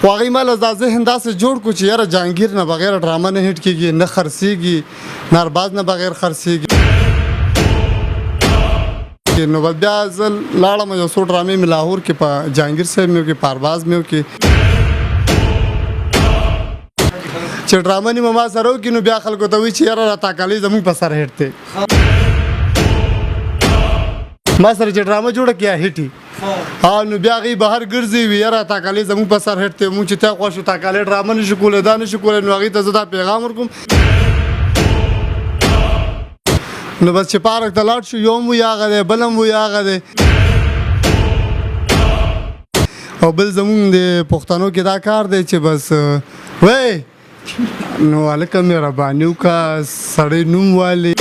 خو هغې ما له دا ذهن داسې جوړ کړو چې یاره جهانګیر نه بغیر ډرامه نه هیټ کېږي، نه خرڅېږي، نه ارباز نه بغیر خرڅېږي. نو بیا زه لاړم یو څو ډرامې مې لاهور کې په جهانګیر صاحب مې وکړې، په ارباز مې وکړې. چې ډرامه نیمه ما سره وکړي نو بیا خلکو ته وایي چې یاره را تاکالۍ زموږ په سر هیټ دی. ما سره چې ډرامه جوړه کړي هیټي نو بیا هغې بهر ګرځي وي یاره تاکالۍ زموږ په سر هیټ دی. مونږ چې تا خوښ شو تاکالۍ ډرامه نه شو کولی، دا نه شو کولی، نو هغې ته زه دا پیغام ورکوم نو بس چې پارک ته لاړ شو، یو هم وي هغه دی، بل هم وي هغه دی. او بل زمونږ د پښتنو کې دا کار دی چې بس وی نو هلکه مهرباني وکړه سړی نوم والي.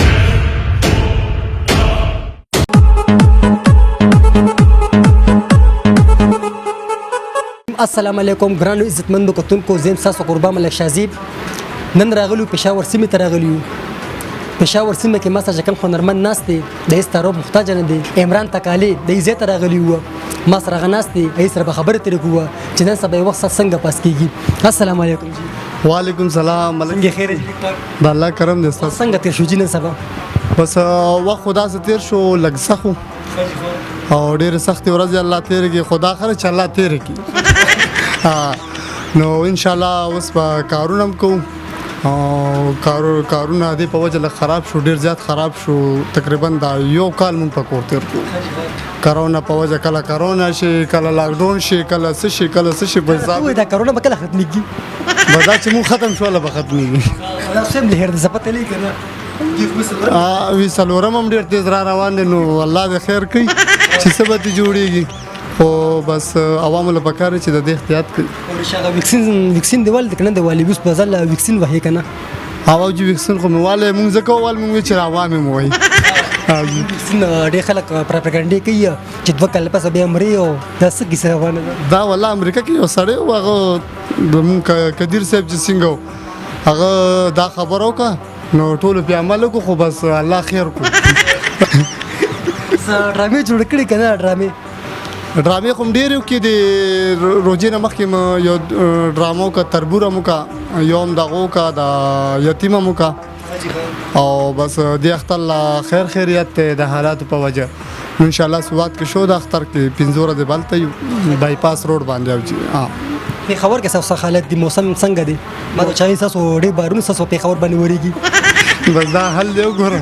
السلام علیکم ګرانو عزتمندو کتونکو، زه یم ستاسو قربان ملک شاذیب. نن راغلو پېښور سیمې ته راغلي یو. پېښور سیمه کې ما سره چې کوم هنرمند ناست دی د هېڅ تعارف محتاجه نه دی. عمران تکالي د دې ځای ته راغلي وو، ما سره هغه ناست دی، هغې سره به خبرې ترې کوو چې نن سبا یې وخت څنګه پاس کېږي. السلام علیکم جی. وعلیکم سلام. څنګه خیر دی؟ د الله کرم دی. ستاسو څنګه تېر شو جي نن سبا؟ بس وخت خو داسې تېر شو، لږ سخت و او ډېرې سختې ورځې الله تېرې کړي، خو دا خره چې الله تېرې کړي. نو انشاءالله اوس به کارونه هم کوو او کارونه دې په وجه لږ خراب شو، ډېر زیات خراب شو. تقریبا دا یو کال مونږ په کور تېر کړو. کرونا په وجه کله کرونا شي، کله لاکډاون شي، کله څه شي، کله څه شي. په حساب دا کرونا به کله ختمېږي؟ به دا چې مونږ ختم شو هله به ختمېږي. دا څه هم لهر دی څه پته لګي که نه؟ وي څلورم هم ډېر تېز را روان دی. نو الله دې خیر کوي چې څه به دې جوړېږي، خو بس عوامو له پکار چې د دې احتیاط کوي. ویکسین دی والي که نه دی والي؟ اوس په ځل ویکسین وهې که نه؟ هوا چې ویکسین خو مې والی مونږ ځکه وویل مونږ چې عوام یې مو وایي ویکسین ډېر خلک پراپګنډې کوي چې 2 کاله پسه بیا مري او دا څه کیسه روانه ده؟ دا والله امریکا کې یو سړی و، هغه زمونږ کدیر صاحب چې څنګه و هغه دا خبره وکړه نو ټولو پې عمل وکړو، خو بس الله خیر کړو. ډرامې جوړ کړي که نه؟ ډرامې خو هم ډېرې وکړې. د روژې نه مخکې یو ډرامه وکړه، تربور هم وکړه، یو هم دغه وکړه د یتیم هم وکړه. او بس دې اختر لا خیر خیریت دی د حالاتو په وجه. انشاءالله سوات کې شو د اختر کې 15 ورځې بلته یو بایپاس روډ باندې پېښور کې ستاسو حالت دی؟ موسم څنګه دی؟ ما د چا ستاسو ډېر بارونه ستاسو پېښور باندې ورېږي. بس دا حل دی وګوره.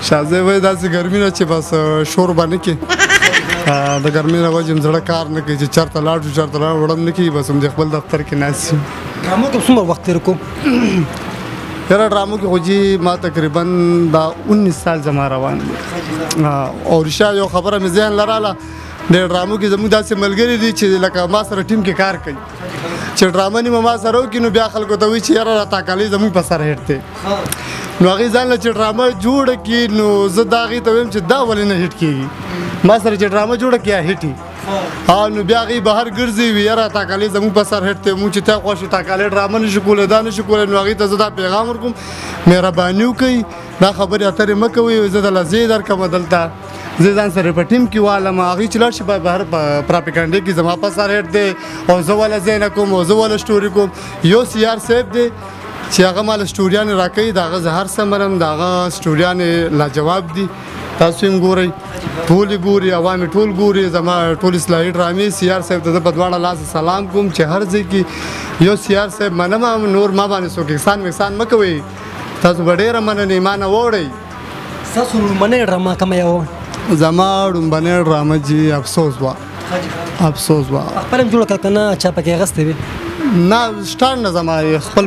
شاه وایي داسې ګرمي نه چې بس شور به نه کړي، د ګرمۍ نه وجه زړه کار نه کوي چې چېرته لاړ شو چېرته لاړ وړم نه کېږي، بس همدې خپل دفتر کې ناست یو. ډرامو کې څومره وخت تېر کړو؟ یاره ډرامو کې خو جي ما تقریبا دا 19 سال زما روان دی. او رښتیا یو خبره مې ذهن لراله، د ډرامو کې زموږ داسې ملګري دي چې لکه ما سره ټیم کې کار کوي، چې ډرامه نیمه ما سره وکړي نو بیا خلکو ته وایي چې یاره را تاکالۍ زموږ په سر هیټ دی. نو هغې ځان له چې ډرامه جوړه کړي نو زه دا هغې ته وایم چې دا ولې نه هیټ کېږي. ما سره چې ډرامه جوړه کړي هیټي نو بیا هغې بهر ګرځي وي یاره تاکالۍ زموږ په سر هیټ دی. مونږ چې تا خوښ شو تاکالۍ ډرامه نه شو کولی، دا نه شو کولی، نو هغې ته زه دا پیغام ورکوم مهرباني وکړئ، دا خبرې اترې مه کوئ، زه دله ځای درکړم دلته، زه ځان سره په ټیم کې والم. هغې چې لاړ شي بهر په پراپګنډې کې زما په سر هیټ دی او زه وله ځای نه کوم او زه وله سټوري کوم. یو سیار صاحب دی چې هغه ما له سټوریانې راکوي، د هغه زه هر څه منم، د هغه سټوریانې لاجواب دي. تاسو هم ګورئ، ټول یې ګوري، عوام یې ټول ګوري. زما ټول اصلاحي ډرامې سیار صاحب ته زه په دواړه لاسه سلام کوم چې هر ځای کې یو سیار صاحب منم، نور ما باندې څوک احسان وحسان مه کوئ. تاسو به ډېره مننې ما نه ووړئ. ستاسو لومړنۍ ډرامه کومه یوه وه؟ زما لومړنۍ ډرامه جي افسوس وه. افسوس وه. خپله هم جوړه کړه که نه چا پکې اخیستې وې؟ نه سټارټ نه زما خپل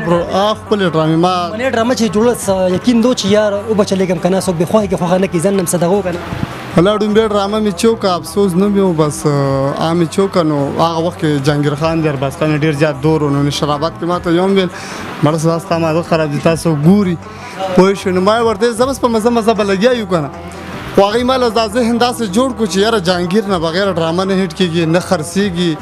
ډرامې ما لومړنۍ ډرامه چې جوړه یقین دو چې یار وبچلېږم که نه څوک بې خوښه کې خوښه نه کړي ځان هم صدقه وکړه. ولا ډومبې ډرامه مې چوکه افسوس نه وي بس عامې چوکه. نو هغه وخت کې جهانګیر خان دی ارباز خان ډېر زیات دور و. نو نشرآباد کې ما ته یو هم ویل مړه ستا ماده خراب دي تاسو ګوري پوه شوې. نو ما یې ورته زه بس په مزه مزه به لګیا یو که نه. خو هغې ما له دا ذهن داسې جوړ کړو چې یاره جهانګیر نه بغیر ډرامه نه هیټ کېږي، نه خرڅېږي،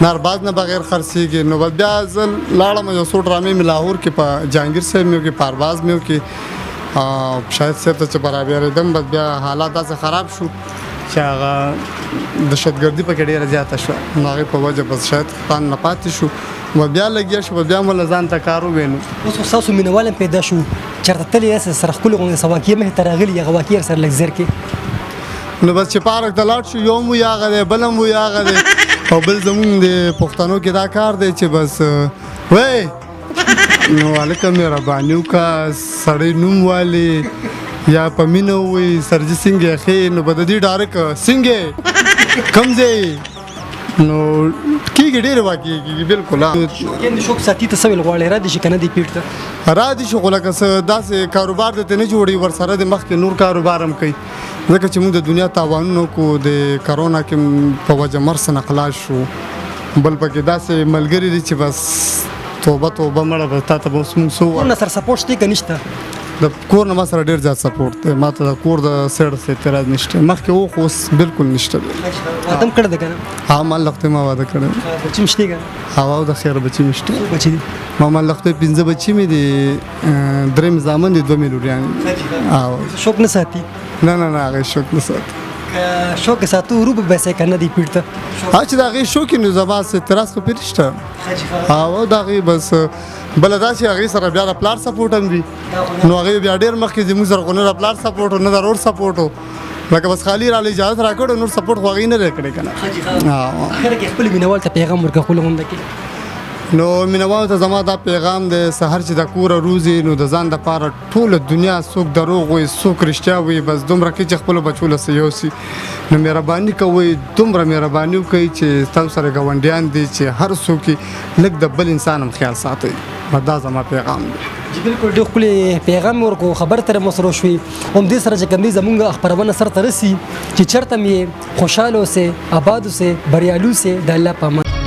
نه ارباز نه بغیر خرڅېږي. نو بس بیا زه لاړم یو څو ډرامې مې لاهور کې په جهانګیر صاحب مې وکړې، په ارباز مې وکړې، شاهد صاحب ته چې برابرېدم بس بیا حالات داسې خراب شو چې هغه دهشتګردي پکې ډېره زیاته شوه نو هغې په وجه بس شاید خان نه پاتې شو و بیا لګیا شو بیا مو له ځان ته کار ووینو اوس خو ستاسو مینوال هم پیدا شو چېرته تللی یاست سره ښکلې غوندې څه واقعه مخې ته راغلي هغه واقعه سره لږ زر کې نو بس چې پارک ته لاړ شو یو مو یې هغه دی بل هم وي هغه دی او بل زمونږ د پښتنو کې دا کار دی چې بس وی نو هلکه مهرباني وکړه سړی نوم والي یا په مینه ووایي سرجي څنګه یې ښې نو به د دې ډارک څنګه کوم ځای نو کېږي ډېرې واقعې کېږي بالکل شوقیان د شوق ساتي ته څه ویل غواړې را دي شي که نه دی پیټ ته را دي شي خو لکه څه داسې کاروبار درته نه جوړوي ورسره د مخکې نور کاروبار هم کوي ځکه چې موږ د دنیا تاوانونه کو د کرونا کې په وجه مرس نه خلاص شو بل پکې داسې ملګري دي چې بس توبه توبه مړه به تا ته به اوس موږ څه کور نه سره سپورټ شته که نشته د کور نه ما سره ډېر زیات سپورټ دی ما ته د کور د سیډ څه اعتراض نشته مخکې و خو اوس بالکل نشته دی واده هم کړی ده که نه ها ما لختې ما واده کړی بچي مې شته که نه هوا او د خیر بچي مې شته څو بچي دي ما لختې 15 بچي مې دي 3 زامن دي 2 مې لوريان او شوق نه ساتي نه نه نه هغه شوق نه ساتي شوق ساتو ورو به پیسې که نه دی پیټ ته ها چې د هغې شوق نو زما څه اعتراض خو پرې شته او د هغې بس بله دا چې هغې سره بیا د پلار سپورټ هم وي نو هغې بیا ډېر مخکې زموږ سره خو نه د پلار سپورټ و نه د رور سپورټ و لکه بس خالي راله اجازت راکړو نور سپورټ خو هغې نه دی کړی که نه اخر کې خپل مینوال ته پیغام ورکړه خپله غونډه کې نو مینوالو ته زما دا پیغام دی سهار چې د کوره روزي نو د ځان دپاره ټوله دنیا څوک دروغ وي څوک رښتیا وي بس دومره کوي چې خپلو بچو له څه یوسي نو مهرباني کوئ دومره مهرباني وکړئ چې ستاسو سره ګاونډیان دي چې هر څوک یې لږ د بل انسان هم خیال ساتئ دا زما پیغام دی چې بالکل ډېر ښکلی پیغام مې ورکړو خبر ترې مو سره وشوې همدې سره چې کوم دی زمونږ خپرونه سرته رسي چې چېرته مې خوشحاله اوسئ آباد اوسئ بریالي اوسئ د الله په امان